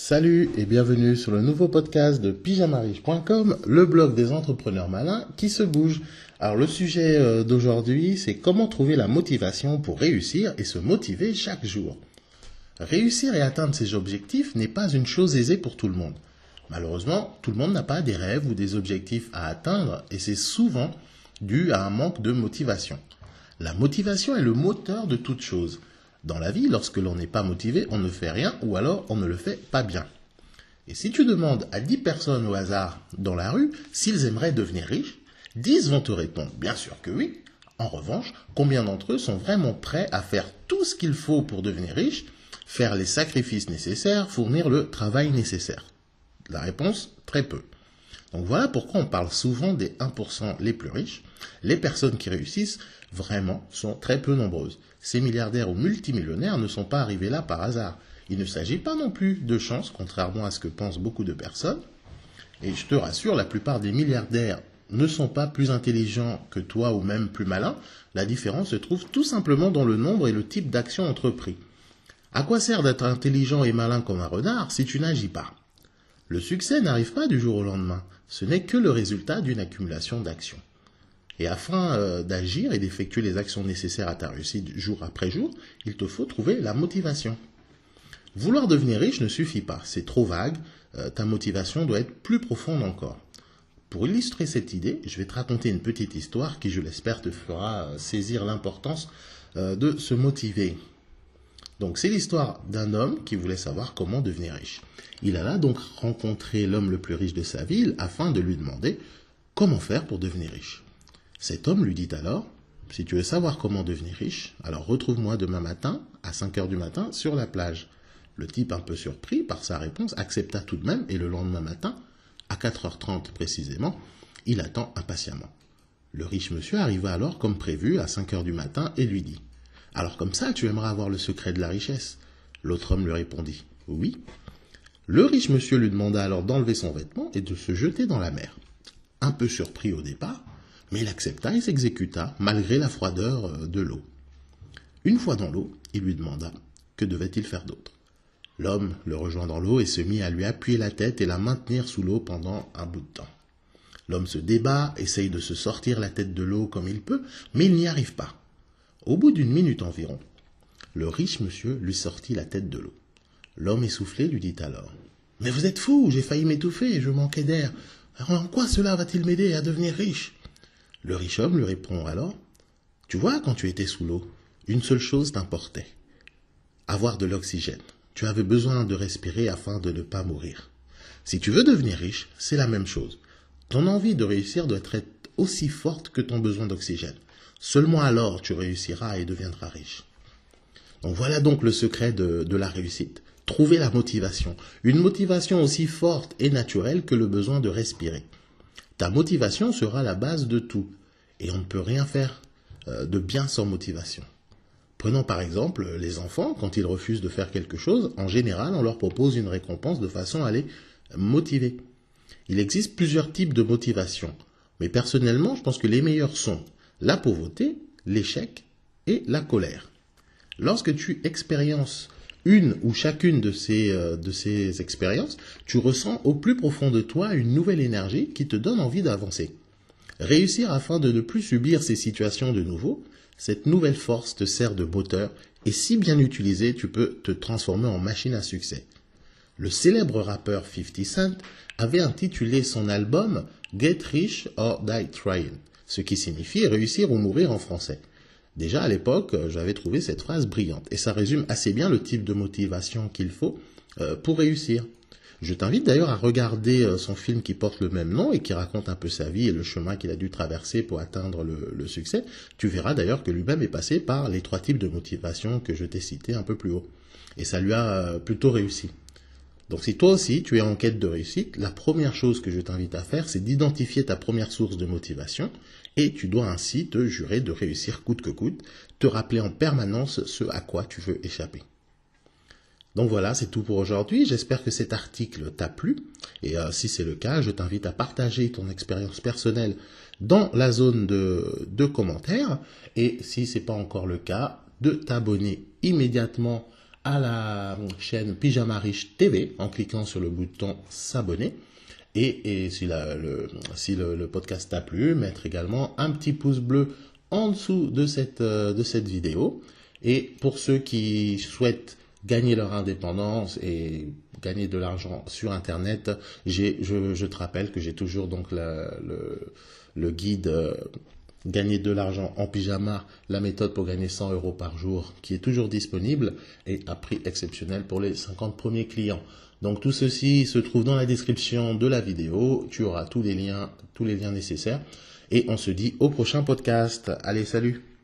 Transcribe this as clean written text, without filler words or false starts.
Salut et bienvenue sur le nouveau podcast de pyjamariche.com, le blog des entrepreneurs malins qui se bougent. Alors le sujet d'aujourd'hui, c'est comment trouver la motivation pour réussir et se motiver chaque jour. Réussir et atteindre ses objectifs n'est pas une chose aisée pour tout le monde. Malheureusement, tout le monde n'a pas des rêves ou des objectifs à atteindre et c'est souvent dû à un manque de motivation. La motivation est le moteur de toute chose. Dans la vie, lorsque l'on n'est pas motivé, on ne fait rien ou alors on ne le fait pas bien. Et si tu demandes à 10 personnes au hasard dans la rue s'ils aimeraient devenir riches, 10 vont te répondre bien sûr que oui. En revanche, combien d'entre eux sont vraiment prêts à faire tout ce qu'il faut pour devenir riches, faire les sacrifices nécessaires, fournir le travail nécessaire? La réponse, très peu. Donc voilà pourquoi on parle souvent des 1% les plus riches. Les personnes qui réussissent vraiment sont très peu nombreuses. Ces milliardaires ou multimillionnaires ne sont pas arrivés là par hasard. Il ne s'agit pas non plus de chance, contrairement à ce que pensent beaucoup de personnes. Et je te rassure, la plupart des milliardaires ne sont pas plus intelligents que toi ou même plus malins. La différence se trouve tout simplement dans le nombre et le type d'action entrepris. À quoi sert d'être intelligent et malin comme un renard si tu n'agis pas? Le succès n'arrive pas du jour au lendemain. Ce n'est que le résultat d'une accumulation d'actions. Et afin d'agir et d'effectuer les actions nécessaires à ta réussite jour après jour, il te faut trouver la motivation. Vouloir devenir riche ne suffit pas, c'est trop vague, ta motivation doit être plus profonde encore. Pour illustrer cette idée, je vais te raconter une petite histoire qui, je l'espère, te fera saisir l'importance de se motiver. Donc c'est l'histoire d'un homme qui voulait savoir comment devenir riche. Il alla donc rencontrer l'homme le plus riche de sa ville afin de lui demander comment faire pour devenir riche. Cet homme lui dit alors, si tu veux savoir comment devenir riche, alors retrouve-moi demain matin à 5 heures du matin sur la plage. Le type, un peu surpris par sa réponse, accepta tout de même et le lendemain matin, à 4h30 précisément, il attend impatiemment. Le riche monsieur arriva alors comme prévu à 5 heures du matin et lui dit, alors comme ça tu aimerais avoir le secret de la richesse? L'autre homme lui répondit, oui. Le riche monsieur lui demanda alors d'enlever son vêtement et de se jeter dans la mer. Un peu surpris au départ, mais il accepta et s'exécuta, malgré la froideur de l'eau. Une fois dans l'eau, il lui demanda que devait-il faire d'autre. L'homme le rejoint dans l'eau et se mit à lui appuyer la tête et la maintenir sous l'eau pendant un bout de temps. L'homme se débat, essaye de se sortir la tête de l'eau comme il peut, mais il n'y arrive pas. Au bout d'une minute environ, le riche monsieur lui sortit la tête de l'eau. L'homme essoufflé lui dit alors, « Mais vous êtes fou, j'ai failli m'étouffer, je manquais d'air. En quoi cela va-t-il m'aider à devenir riche ?» Le riche homme lui répond alors, « Tu vois, quand tu étais sous l'eau, une seule chose t'importait, avoir de l'oxygène. Tu avais besoin de respirer afin de ne pas mourir. Si tu veux devenir riche, c'est la même chose. Ton envie de réussir doit être aussi forte que ton besoin d'oxygène. Seulement alors tu réussiras et deviendras riche. » Donc voilà donc le secret de la réussite. Trouver la motivation. Une motivation aussi forte et naturelle que le besoin de respirer. Ta motivation sera la base de tout. Et on ne peut rien faire de bien sans motivation. Prenons par exemple les enfants, quand ils refusent de faire quelque chose, en général on leur propose une récompense de façon à les motiver. Il existe plusieurs types de motivation. Mais personnellement, je pense que les meilleurs sont la pauvreté, l'échec et la colère. Lorsque tu expériences une ou chacune de ces expériences, tu ressens au plus profond de toi une nouvelle énergie qui te donne envie d'avancer. Réussir afin de ne plus subir ces situations de nouveau, cette nouvelle force te sert de moteur et si bien utilisée, tu peux te transformer en machine à succès. Le célèbre rappeur 50 Cent avait intitulé son album « Get Rich or Die Trying », ce qui signifie « réussir ou mourir » en français. Déjà à l'époque, j'avais trouvé cette phrase brillante et ça résume assez bien le type de motivation qu'il faut pour réussir. Je t'invite d'ailleurs à regarder son film qui porte le même nom et qui raconte un peu sa vie et le chemin qu'il a dû traverser pour atteindre le succès. Tu verras d'ailleurs que lui-même est passé par les 3 types de motivation que je t'ai cités un peu plus haut. Et ça lui a plutôt réussi. Donc si toi aussi tu es en quête de réussite, la première chose que je t'invite à faire, c'est d'identifier ta première source de motivation et tu dois ainsi te jurer de réussir coûte que coûte, te rappeler en permanence ce à quoi tu veux échapper. Donc voilà, c'est tout pour aujourd'hui. J'espère que cet article t'a plu. Et si c'est le cas, je t'invite à partager ton expérience personnelle dans la zone de commentaires. Et si ce n'est pas encore le cas, de t'abonner immédiatement à la chaîne Pyjama Riche TV en cliquant sur le bouton s'abonner. Et si le podcast t'a plu, mettre également un petit pouce bleu en dessous de cette vidéo. Et pour ceux qui souhaitent gagner leur indépendance et gagner de l'argent sur Internet, je te rappelle que j'ai toujours donc le guide Gagner de l'argent en pyjama, la méthode pour gagner 100 € par jour, qui est toujours disponible et à prix exceptionnel pour les 50 premiers clients. Donc tout ceci se trouve dans la description de la vidéo. Tu auras tous les liens nécessaires. Et on se dit au prochain podcast. Allez, salut!